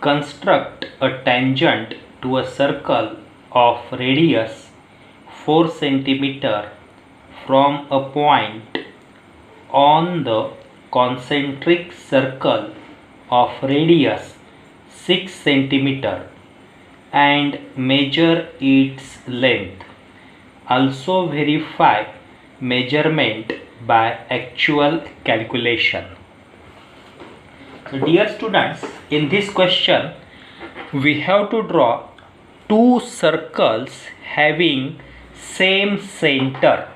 construct a tangent to a circle of radius 4 centimeter from a point on the concentric circle of radius 6 centimeter and measure its length. Also verify measurement by actual calculation. So dear students, in this question we have to draw two circles having same center.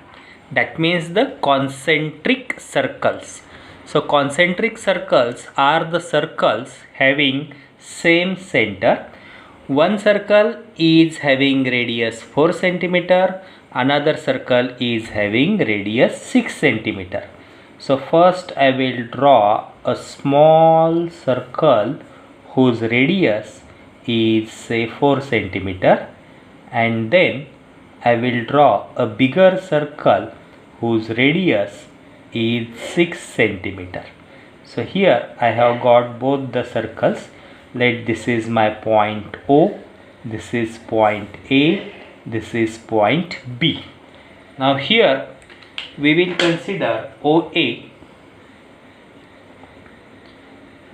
That means the concentric circles. So concentric circles are the circles having same center. One circle is having radius 4 centimeter, another circle is having radius 6 centimeter. So first I will draw a small circle whose radius is say 4 centimeter, and then I will draw a bigger circle whose radius is 6 centimeter. So here I have got both the circles. Let this is my point O, this is point A, this is point B. Now here we will consider OA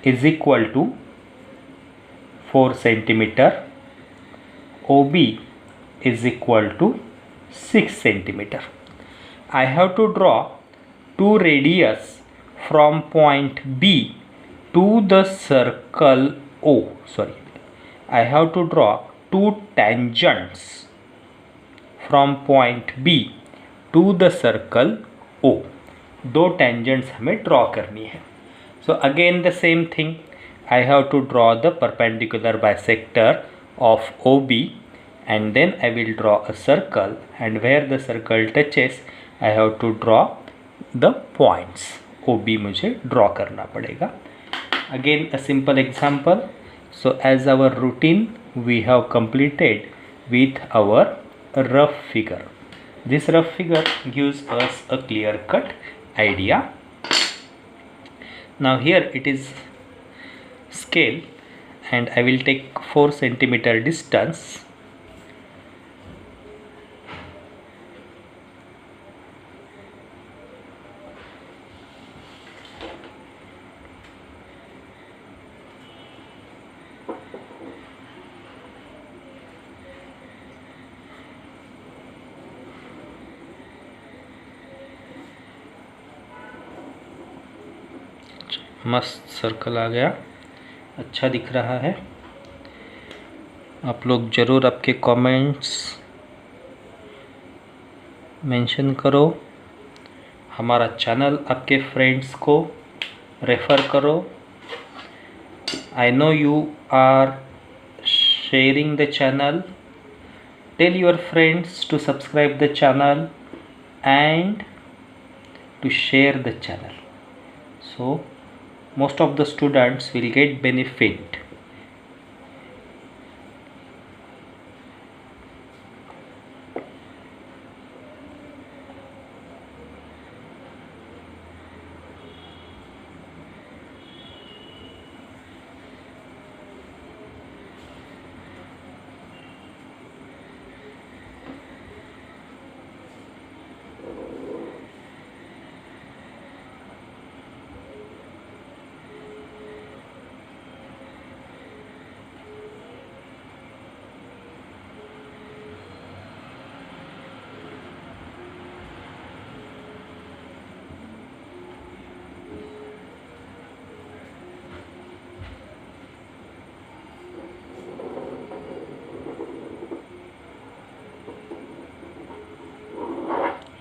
is equal to 4 centimeter, OB is equal to 6 centimeter. I have to draw two radius from point B to the circle O. I have to draw two tangents from point B to the circle O. दो tangents हमें draw करनी है. So again the same thing. I have to draw the perpendicular bisector of OB, and then I will draw a circle, and where the circle touches I have to draw the points. OB मुझे draw करना पड़ेगा. Again a simple example. So as our routine we have completed with our rough figure. This rough figure gives us a clear cut idea. Now here it is scale, and I will take 4 centimeter distance. मस्त circle आ गया, अच्छा दिख रहा है. आप लोग ज़रूर आपके कमेंट्स मेंशन करो. हमारा चैनल आपके फ्रेंड्स को रेफ़र करो. I know you are sharing the channel. Tell your friends to subscribe the channel and to share the channel. So most of the students will get benefit.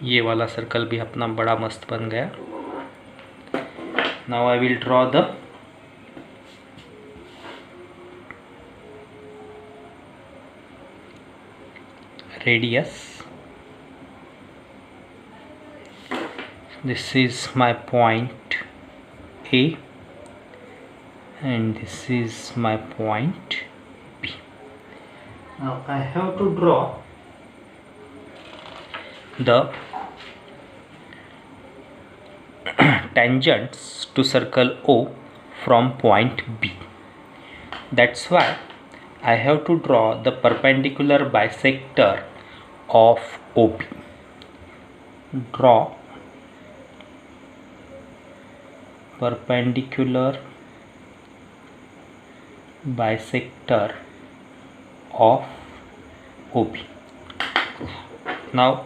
ये वाला circle भी अपना बड़ा मस्त बन गया. Now I will draw the radius. This is my point A and this is my point B. Now I have to draw the tangents to circle O from point B. That's why I have to draw the perpendicular bisector of OB. Draw perpendicular bisector of OB. Now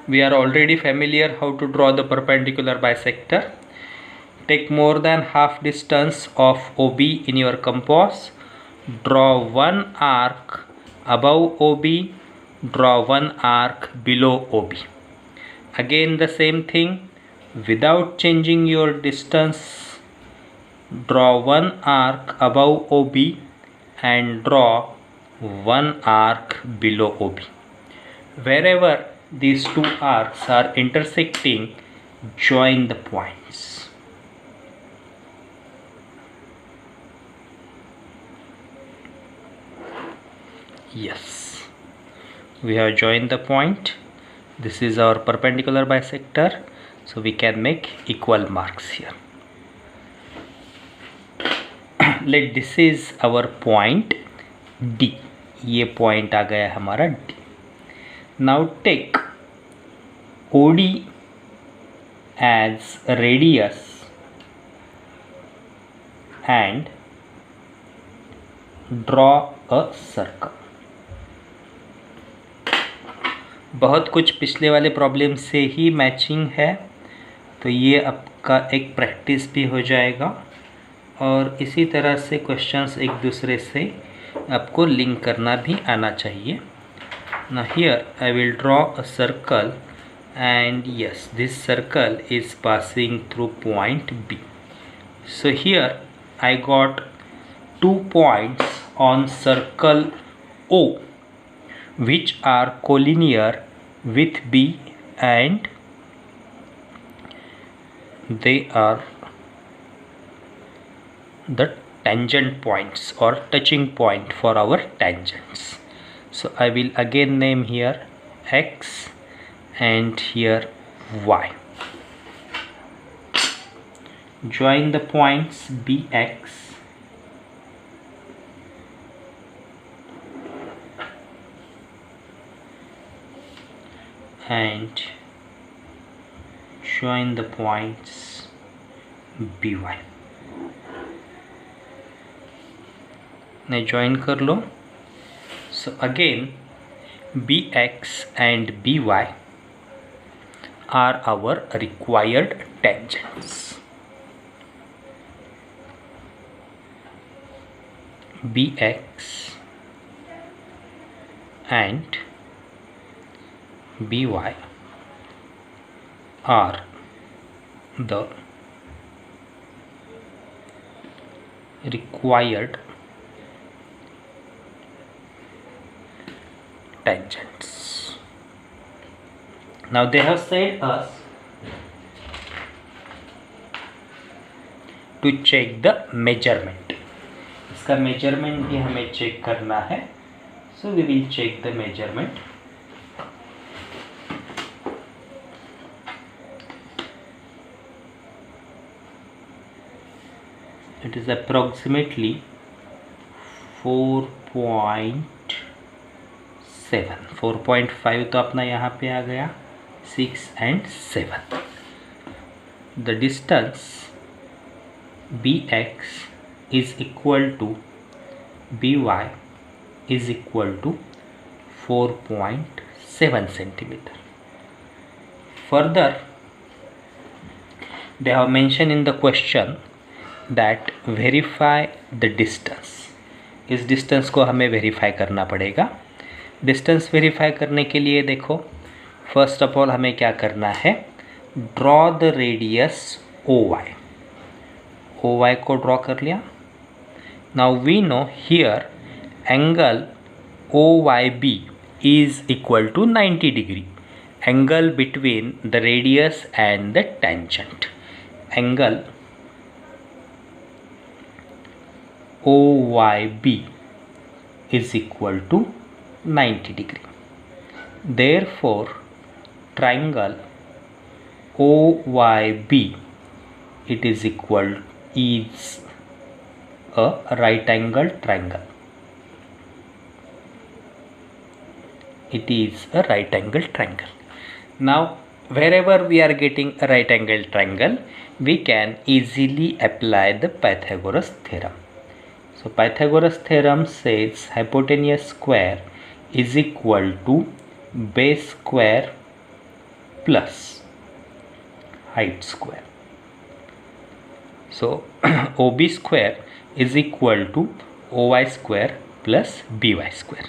we are already familiar how to draw the perpendicular bisector. Take more than half distance of OB in your compass. Draw one arc above OB. Draw one arc below OB. Again the same thing, without changing your distance, draw one arc above OB and draw one arc below OB. Wherever these two arcs are intersecting, join the points. Yes, we have joined the point. This is our perpendicular bisector, so we can make equal marks here. Let this is our point D. ये point आ गया हमारा D. Now take OD as radius and draw a circle. बहुत कुछ पिछले वाले problem से ही matching है, तो ये आपका एक प्रैक्टिस भी हो जाएगा और इसी तरह से क्वेश्चंस एक दूसरे से आपको लिंक करना भी आना चाहिए. Now here I will draw a circle and yes, this circle is passing through point B. So here I got 2 points on circle O which are collinear with B and they are the tangent points or touching point for our tangents. So I will again name here X and here Y. Join the points BX and join the points BY. now join कर लो. So again BX and BY are our required tangents. BX and BY are the required tangents. Now they have said us to check the measurement. इसका measurement भी हमें check करना है. So we will check the measurement. It is approximately 4.7. 4.5 तो अपना यहाँ पे आ गया. 6 and 7. The distance BX is equal to BY is equal to 4.7 centimeter. Further, they have mentioned in the question that verify the distance. इस distance को हमें verify करना पड़ेगा. डिस्टेंस वेरीफाई करने के लिए देखो, फर्स्ट ऑफ ऑल हमें क्या करना है, draw the radius OY. OY को ड्रॉ कर लिया. Now we know here angle OYB is equal to 90 degree. Angle between the radius and the tangent. Angle OYB is equal to 90 degree. Therefore, triangle OYB it is equal is a right angle triangle. It is a right angle triangle. Now wherever we are getting a right angle triangle, we can easily apply the Pythagoras theorem. So Pythagoras theorem says hypotenuse square is equal to base square plus height square. So OB square is equal to OY square plus BY square.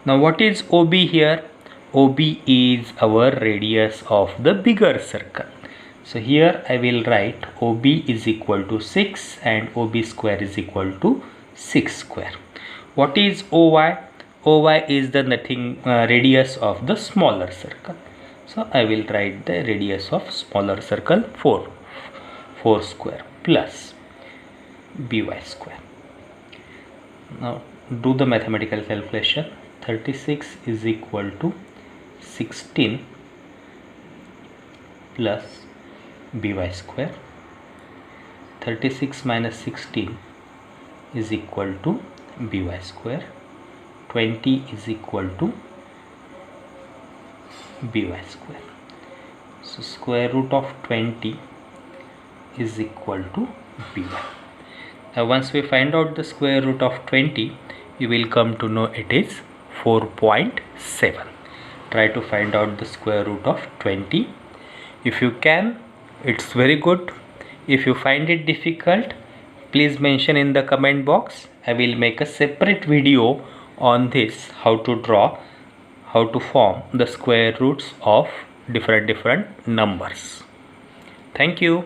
Now what is OB here? OB is our radius of the bigger circle. So here I will write OB is equal to 6 and OB square is equal to 6 square. What is OY? OY is the radius of the smaller circle. So I will write the radius of smaller circle 4 square plus BY square. Now do the mathematical calculation. 36 is equal to 16 plus BY square. 36 minus 16 is equal to BY square. 20 is equal to BY square. So square root of 20 is equal to BY. Now once we find out the square root of 20, you will come to know it is 4.7. Try to find out the square root of 20. If you can, it's very good. If you find it difficult, please mention in the comment box. I will make a separate video on this, how to form the square roots of different numbers. Thank you.